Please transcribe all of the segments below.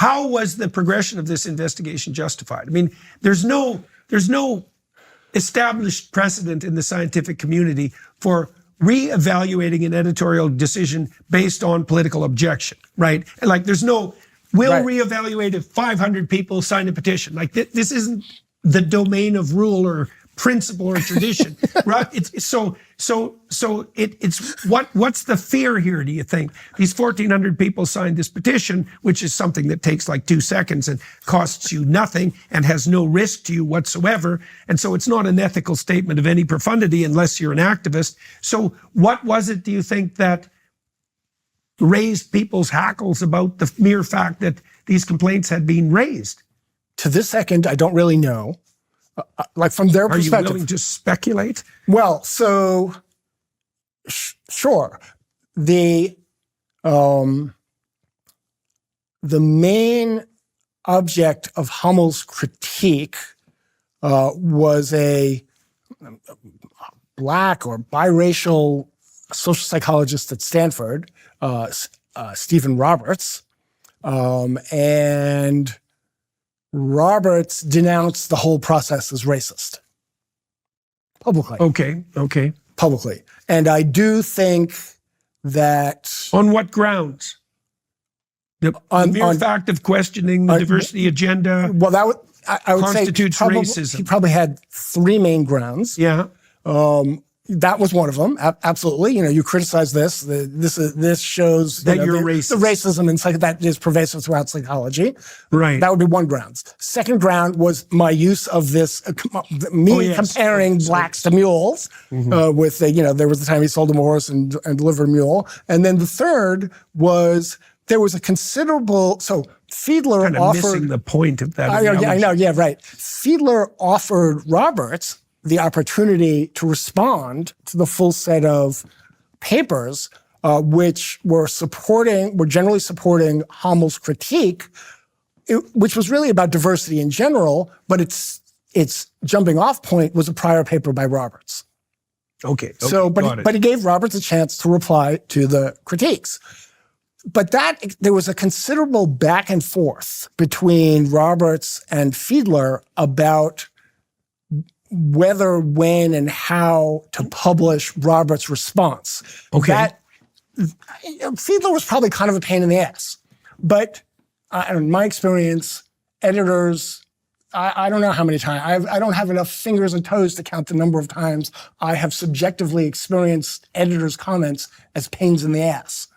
how was the progression of this investigation justified? I mean, there's no established precedent in the scientific community for reevaluating an editorial decision based on political objection, right? Like there's no, we'll reevaluate if 500 people sign a petition. Like this isn't the domain of rule or principle or tradition, right? It's what's the fear here, do you think? These 1,400 people signed this petition, which is something that takes like 2 seconds and costs you nothing and has no risk to you whatsoever. And so it's not an ethical statement of any profundity unless you're an activist. So what was it, do you think, that raised people's hackles about the mere fact that these complaints had been raised? To this second, I don't really know. Like from their perspective. Are you willing to speculate? Well, so sure. The main object of Hummel's critique was a black or biracial social psychologist at Stanford, Stephen Roberts, and Roberts denounced the whole process as racist. Publicly. Okay. Publicly. And I do think that... On what grounds? The mere fact of questioning the diversity agenda, well, that would, I would constitutes say racism. He probably had 3 main grounds. Yeah. That was one of them. Absolutely. You know, you criticize this. This shows that you're racist. The racism and that is pervasive throughout psychology. Right. That would be one ground. Second ground was my use of this, comparing blacks to mules. With there was the time he sold him a horse and delivered a mule. And then the third was there was a considerable. So Fiedler kind of offered missing the point of that. I know. Yeah, right. Fiedler offered Roberts the opportunity to respond to the full set of papers, which were generally supporting Hummel's critique, which was really about diversity in general, but its jumping off point was a prior paper by Roberts. Okay. But he gave Roberts a chance to reply to the critiques. But there was a considerable back and forth between Roberts and Fiedler about whether, when, and how to publish Roberts' response. Okay. Fiedler was probably kind of a pain in the ass. But in my experience, editors, I don't know how many times, I don't have enough fingers and toes to count the number of times I have subjectively experienced editors' comments as pains in the ass.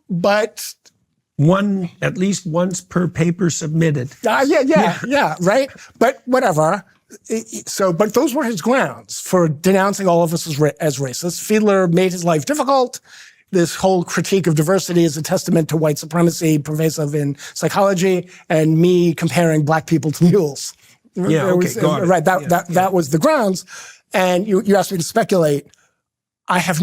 But... at least once per paper submitted. Yeah, right? But whatever. But those were his grounds for denouncing all of us as racist. Fiedler made his life difficult. This whole critique of diversity is a testament to white supremacy pervasive in psychology, and me comparing black people to mules. Yeah, got it. Right, that was the grounds. And you asked me to speculate. I have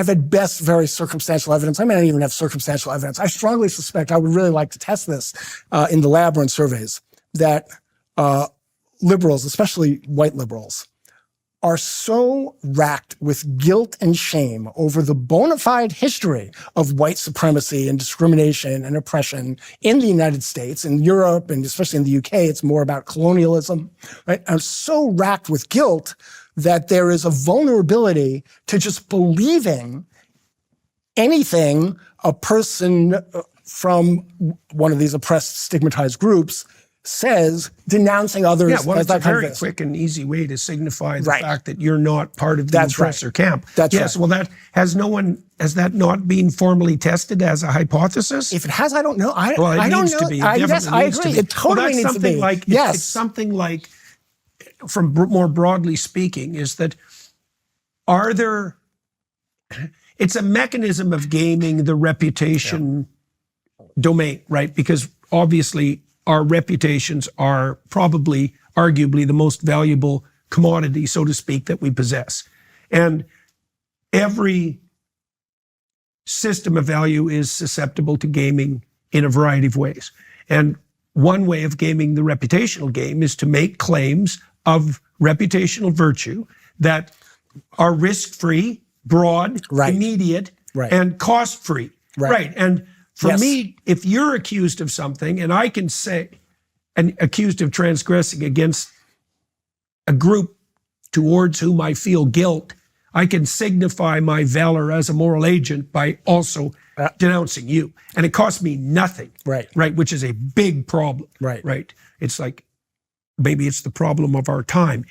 at best very circumstantial evidence. I may not even have circumstantial evidence. I strongly suspect, I would really like to test this in the lab or in surveys, that liberals, especially white liberals, are so racked with guilt and shame over the bona fide history of white supremacy and discrimination and oppression in the United States, in Europe, and especially in the UK, it's more about colonialism, right? Are so racked with guilt that there is a vulnerability to just believing anything a person from one of these oppressed, stigmatized groups says, denouncing others. Yeah, well, as it's a that kind very of quick and easy way to signify the fact that you're not part of the oppressor camp. Yes, well, has that not been formally tested as a hypothesis? If it has, I don't know. I don't know. To be. Yes, I agree. It totally needs to be. It's something like, from more broadly speaking, is that it's a mechanism of gaming the reputation domain, right? Because obviously our reputations are probably, arguably, the most valuable commodity, so to speak, that we possess. And every system of value is susceptible to gaming in a variety of ways. And one way of gaming the reputational game is to make claims of reputational virtue that are risk-free, broad, immediate, and cost-free. Right. And For Yes. me, if you're accused of something and I can say, and accused of transgressing against a group towards whom I feel guilt, I can signify my valor as a moral agent by also denouncing you. And it costs me nothing. Right. Right. Which is a big problem. Right. Right. It's like, maybe it's the problem of our time.